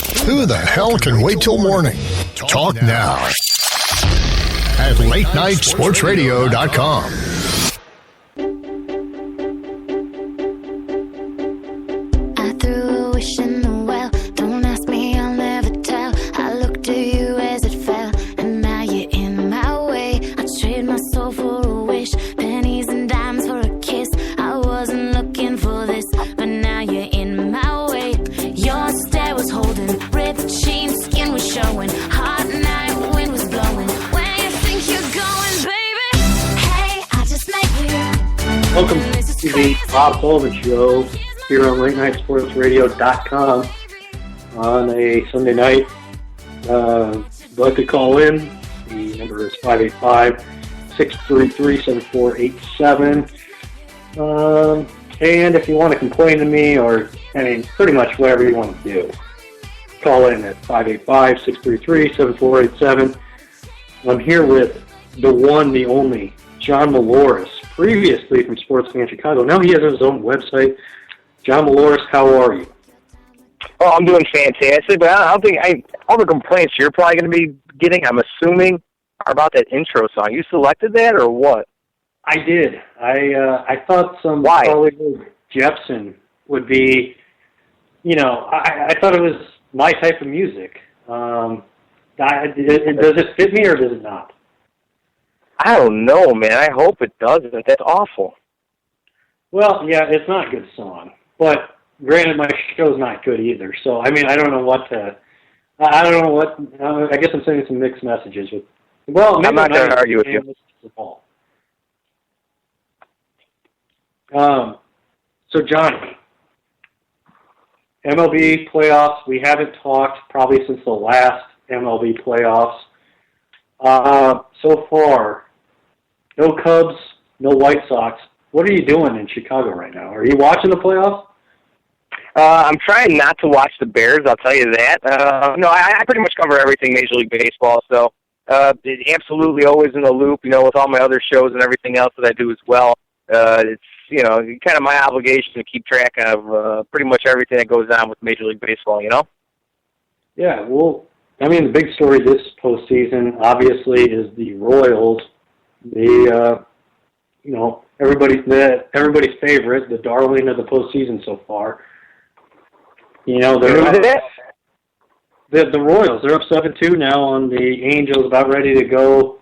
Who the hell can wait till morning? Talk now at latenightsportsradio.com. I threw a wish in the well. Don't ask me, I'll never tell. I looked at you as it fell, and now you're in my way. I trade my soul for a wish, pennies and dimes for a kiss. I wasn't looking for this, but now you're in my way. Your stare was holding, ripped jeans, skin was showing, hot night, wind was blowing. Where you think you're going, baby? Hey, I just met you. Welcome to the Bob Sullivan Show here on LateNightSportsRadio.com on a Sunday night. If you'd like to call in, the number is 585-633-7487. And if you want to complain to me, or pretty much whatever you want to do, call in at 585-633-7487. I'm here with the one, the only, John Maloris, previously from Sports Fan Chicago. Now he has his own website. John Maloris, how are you? Oh, I'm doing fantastic, but I don't think all the complaints you're probably going to be getting, I'm assuming, are about that intro song. You selected that or what? I did. I thought some Hollywood Jepsen would be, I thought it was my type of music. Does it fit me or does it not? I don't know, man. I hope it doesn't. That's awful. Well, yeah, it's not a good song. But granted, my show's not good either. So, I don't know what to... I guess I'm sending some mixed messages. Well, I'm not going to argue with you. So, Johnny, MLB playoffs, we haven't talked probably since the last MLB playoffs. So far, no Cubs, no White Sox. What are you doing in Chicago right now? Are you watching the playoffs? I'm trying not to watch the Bears, I'll tell you that. No, I pretty much cover everything Major League Baseball, so absolutely always in the loop, with all my other shows and everything else that I do as well. It's, kind of my obligation to keep track of pretty much everything that goes on with Major League Baseball, Yeah, well, the big story this postseason, obviously, is the Royals. Everybody's favorite, the darling of the postseason so far. The Royals, they're up 7-2 now on the Angels, about ready to go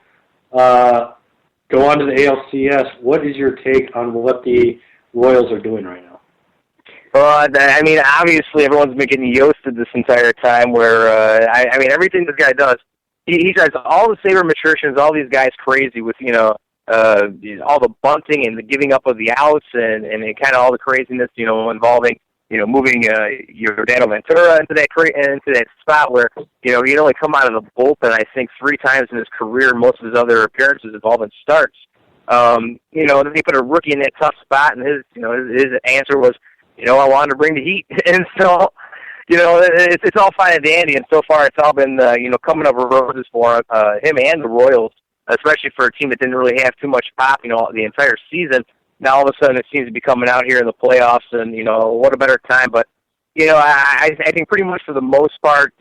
on to the ALCS. What is your take on what the Royals are doing right now? Obviously everyone's been getting yoasted this entire time where, everything this guy does, he drives all the sabermetricians, all these guys crazy with, all the bunting and the giving up of the outs and kind of all the craziness, involving, moving Yordano Ventura into that spot where, he'd only come out of the bullpen, I think, 3 times in his career. Most of his other appearances involving starts. Then they put a rookie in that tough spot, and his answer was, I wanted to bring the heat. And so, it's all fine and dandy, and so far it's all been, coming over roses for him and the Royals, especially for a team that didn't really have too much pop, the entire season. Now all of a sudden it seems to be coming out here in the playoffs, and, what a better time. But, I think pretty much for the most part,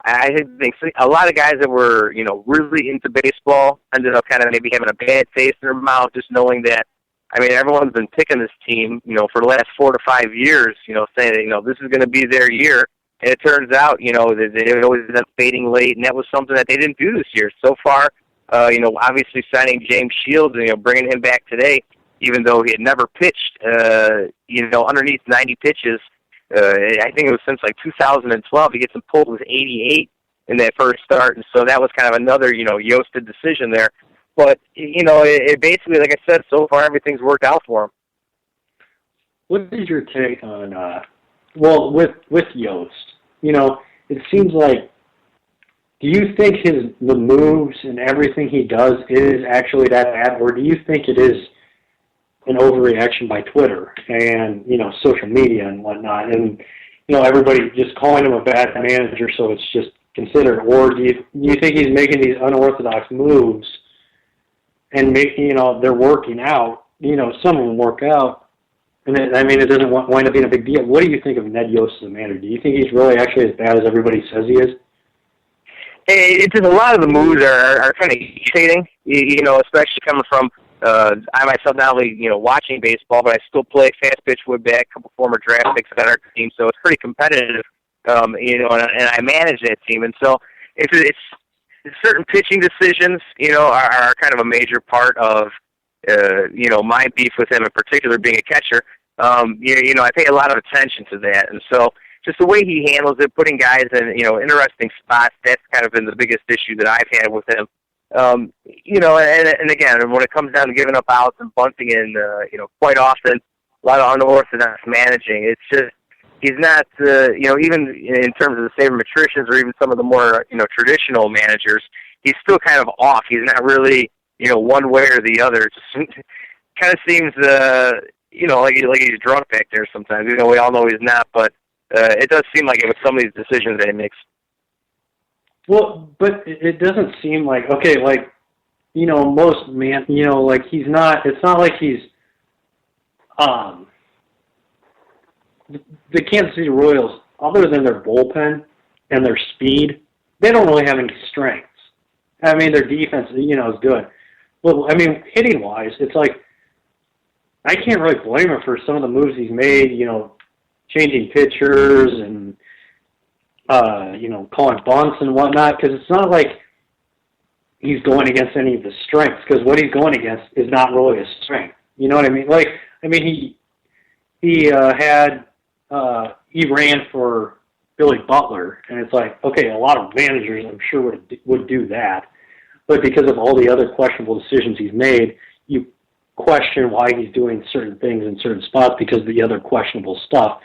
I think a lot of guys that were, really into baseball ended up kind of maybe having a bad taste in their mouth, just knowing that, everyone's been picking this team, for the last 4 to 5 years, saying that, this is going to be their year. And it turns out, they always end up fading late, and that was something that they didn't do this year. So far, obviously signing James Shields, bringing him back today, even though he had never pitched, underneath 90 pitches. I think it was since 2012. He gets him pulled with 88 in that first start, and so that was kind of another, yoasted decision there. But, it basically, like I said, so far everything's worked out for him. What is your take on, with Yost? It seems like, do you think the moves and everything he does is actually that bad, or do you think it is an overreaction by Twitter and, social media and whatnot, and, everybody just calling him a bad manager, so it's just considered? Or do you think he's making these unorthodox moves and they're working out, some of them work out, And it doesn't wind up being a big deal. What do you think of Ned Yost as a manager? Do you think he's really actually as bad as everybody says he is? It's just a lot of the moves are kind of irritating, especially coming from I myself not only watching baseball, but I still play fast pitch wood bat, a couple former draft picks on our team, so it's pretty competitive, and I manage that team, and so it's certain pitching decisions, are kind of a major part of my beef with him in particular, being a catcher. I pay a lot of attention to that, and so just the way he handles it, putting guys in, interesting spots, that's kind of been the biggest issue that I've had with him. And again, when it comes down to giving up outs and bunting in, quite often, a lot of unorthodox managing. It's just, he's not, even in terms of the sabermetricians or even some of the more, traditional managers, he's still kind of off. He's not really, one way or the other. It just kind of seems, like he's drunk back there sometimes. We all know he's not, but it does seem like it with some of these decisions that he makes. Well, but it doesn't seem like, okay, like, most man, like he's not, it's not like he's, the Kansas City Royals, other than their bullpen and their speed, they don't really have any strengths. I mean, their defense, is good. Well, I mean, hitting-wise, it's like, I can't really blame him for some of the moves he's made, changing pitchers and, calling bunts and whatnot, because it's not like he's going against any of the strengths, because what he's going against is not really a strength. You know what I mean? Like, he ran for Billy Butler, and it's like, okay, a lot of managers, I'm sure, would do that, but because of all the other questionable decisions he's made, you question why he's doing certain things in certain spots because of the other questionable stuff.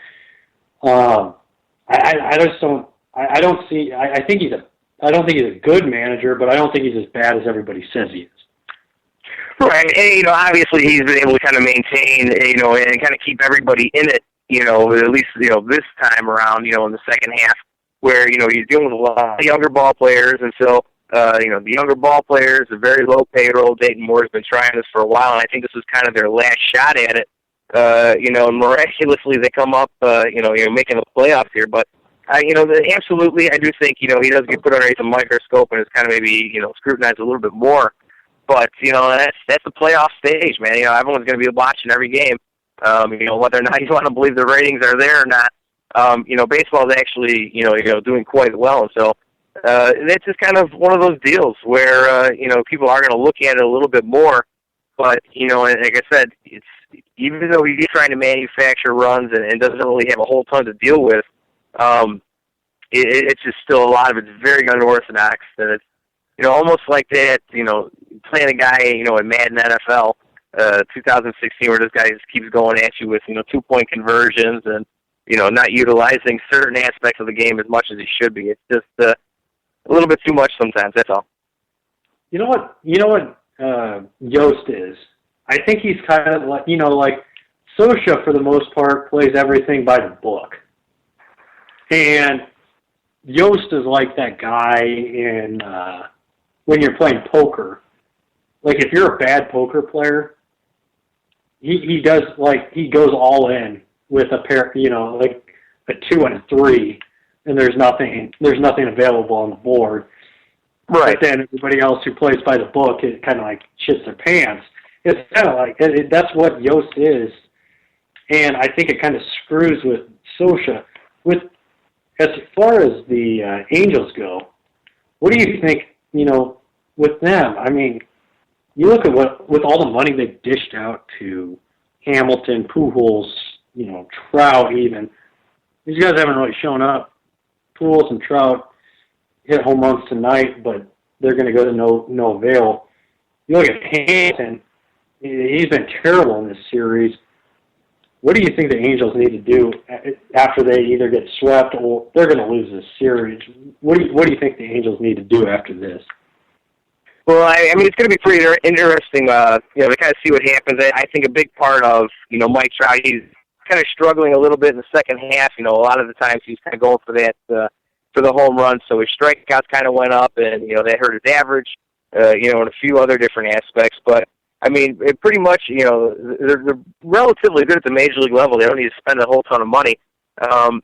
I just don't. I don't see. I think I don't think he's a good manager, but I don't think he's as bad as everybody says he is. Right, and obviously he's been able to kind of maintain, and kind of keep everybody in it, at least this time around, in the second half, where he's dealing with a lot of younger ball players, and so the younger ball players, a very low payroll. Dayton Moore's been trying this for a while, and I think this was kind of their last shot at it. And miraculously they come up, making the playoffs here. But, absolutely, I do think, he does get put underneath a microscope and is kind of maybe, scrutinized a little bit more. But, that's the playoff stage, man. Everyone's going to be watching every game, whether or not you want to believe the ratings are there or not. Baseball is actually, doing quite well. And so that's just kind of one of those deals where, people are going to look at it a little bit more. But, like I said, it's, even though he's trying to manufacture runs and doesn't really have a whole ton to deal with, it's just still a lot of it's very unorthodox. And it's, almost like that, playing a guy, in Madden NFL, 2016, where this guy just keeps going at you with, 2-point conversions and, not utilizing certain aspects of the game as much as he should be. It's just a little bit too much sometimes, that's all. You know what Yost is? I think he's kind of like, like Sosha, for the most part, plays everything by the book. And Yost is like that guy in when you're playing poker. Like, if you're a bad poker player, he does, like, he goes all in with a pair, like a 2 and a 3, and there's nothing available on the board. Right. But then everybody else who plays by the book, it kind of like shits their pants. It's kind of like, that's what Yost is. And I think it kind of screws with Sosha. As far as the Angels go, what do you think, with them? I mean, you look at with all the money they've dished out to Hamilton, Pujols, Trout even. These guys haven't really shown up. Pujols and Trout hit home runs tonight, but they're going to go to no avail. You look at Hamilton, he's been terrible in this series. What do you think the Angels need to do after they either get swept or they're going to lose this series? What do you think the Angels need to do after this? Well, I mean, it's going to be pretty interesting, to kind of see what happens. I think a big part of, Mike Trout, he's kind of struggling a little bit in the second half. A lot of the times he's kind of going for that, for the home run, so his strikeouts kind of went up, and, that hurt his average, and a few other different aspects. But, I mean, it pretty much, they're relatively good at the major league level. They don't need to spend a whole ton of money. And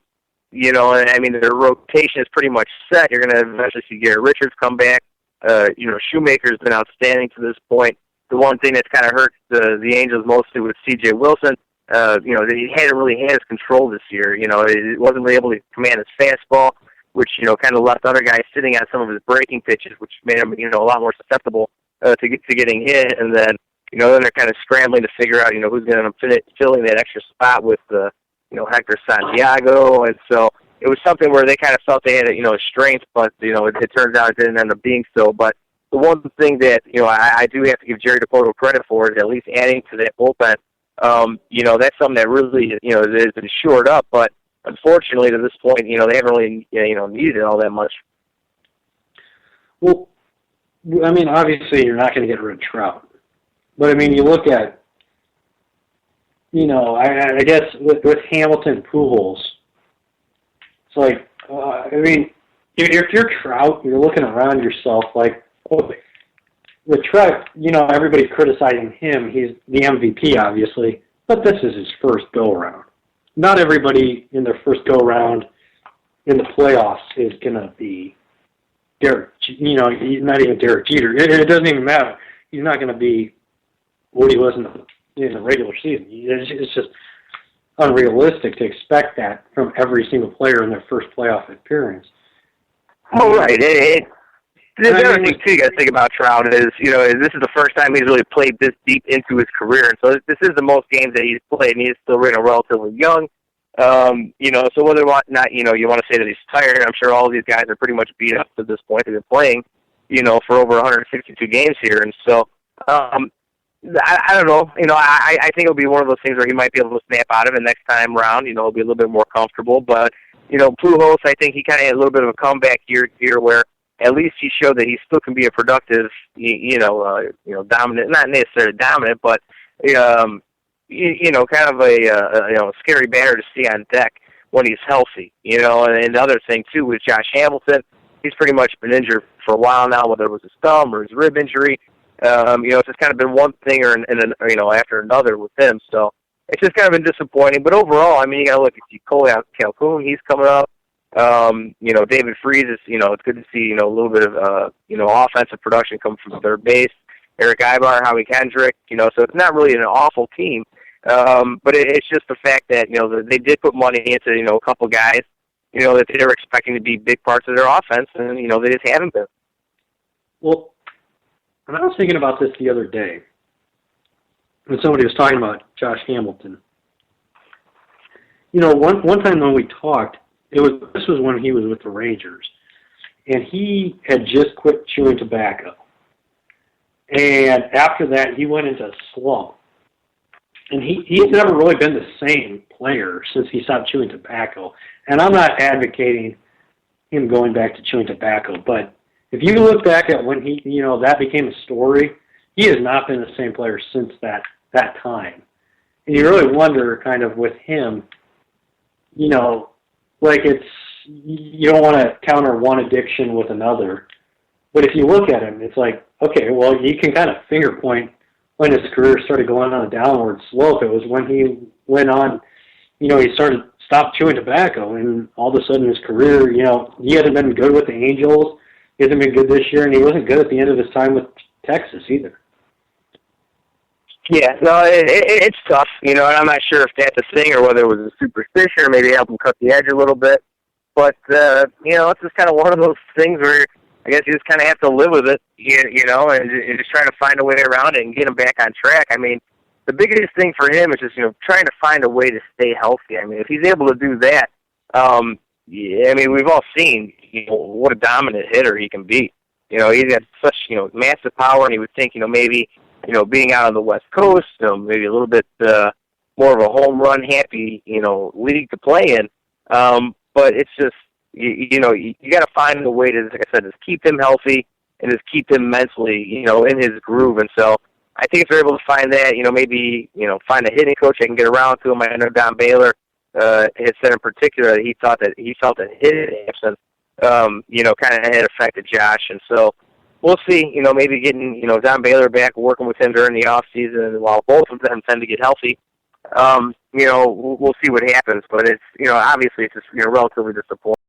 I mean, their rotation is pretty much set. You're going to eventually see Garrett Richards come back. Shoemaker's been outstanding to this point. The one thing that's kind of hurt the Angels mostly with C.J. Wilson, he hadn't really had his control this year. It wasn't really able to command his fastball, which, kind of left other guys sitting on some of his breaking pitches, which made him, a lot more susceptible to getting hit. And then, then they're kind of scrambling to figure out, who's going to filling that extra spot with, Hector Santiago. And so it was something where they kind of felt they had, a strength, but, it turns out it didn't end up being so. But the one thing that, I do have to give Jerry Dipoto credit for is at least adding to that bullpen. That's something that really, has been shored up. But unfortunately, to this point, they haven't really, needed it all that much. Well, I mean, obviously you're not going to get rid of Trout. But, I mean, you look at, I guess with Hamilton, Pujols, it's like, if you're Trout, you're looking around yourself like, with Trout, everybody's criticizing him. He's the MVP, obviously, but this is his first go-around. Not everybody in their first go-around in the playoffs is going to be Derek, not even Derek Jeter. It doesn't even matter. He's not going to be what he was in the regular season. It's just unrealistic to expect that from every single player in their first playoff appearance. Oh, right. The other thing, too, you got to think about Trout is, this is the first time he's really played this deep into his career. And so this is the most games that he's played, and he's still relatively young. So whether or not, you want to say that he's tired, I'm sure all of these guys are pretty much beat up to this point. They've been playing, for over 162 games here. And so, I don't know. I think it'll be one of those things where he might be able to snap out of it next time around. He'll be a little bit more comfortable. But, Pujols, I think he kind of had a little bit of a comeback year here where at least he showed that he still can be a productive, dominant, not necessarily dominant, but, kind of a scary batter to see on deck when he's healthy, And the other thing, too, with Josh Hamilton, he's pretty much been injured for a while now, whether it was his thumb or his rib injury. It's just kind of been one thing or after another with him. So it's just kind of been disappointing. But overall, I mean, you got to look at Cole Calhoun. He's coming up. David Freese is, it's good to see, a little bit of, offensive production come from third base. Eric Ibar, Howie Kendrick, so it's not really an awful team. But it's just the fact that, they did put money into, a couple guys, that they were expecting to be big parts of their offense, and, they just haven't been. Well, and I was thinking about this the other day when somebody was talking about Josh Hamilton. One time when we talked, this was when he was with the Rangers, and he had just quit chewing tobacco. And after that, he went into a slump. And he's never really been the same player since he stopped chewing tobacco. And I'm not advocating him going back to chewing tobacco, but if you look back at when he, that became a story, he has not been the same player since that time. And you really wonder kind of with him, like you don't want to counter one addiction with another. But if you look at him, it's like, okay, well, you can kind of finger point when his career started going on a downward slope. It was when he went on, he stopped chewing tobacco, and all of a sudden his career, he hasn't been good with the Angels. He hasn't been good this year, and he wasn't good at the end of his time with Texas either. Yeah, no, it's tough, and I'm not sure if that's a thing or whether it was a superstition or maybe help him cut the edge a little bit. But, it's just kind of one of those things where I guess you just kind of have to live with it, and just try to find a way around it and get him back on track. I mean, the biggest thing for him is just, trying to find a way to stay healthy. I mean, if he's able to do that, we've all seen, what a dominant hitter he can be. He's got such, massive power, and you would think, maybe, being out on the West Coast, maybe a little bit more of a home run happy, league to play in. But it's just, you got to find a way to, like I said, just keep him healthy and just keep him mentally, in his groove. And so I think if they're able to find that, maybe, find a hitting coach that can get around to him. I know Don Baylor had said in particular that he felt that hitting absence, kind of had affected Josh. And so, we'll see. You know, maybe getting Don Baylor back, working with him during the off season, while both of them tend to get healthy. We'll see what happens. But it's obviously it's just relatively disappointing.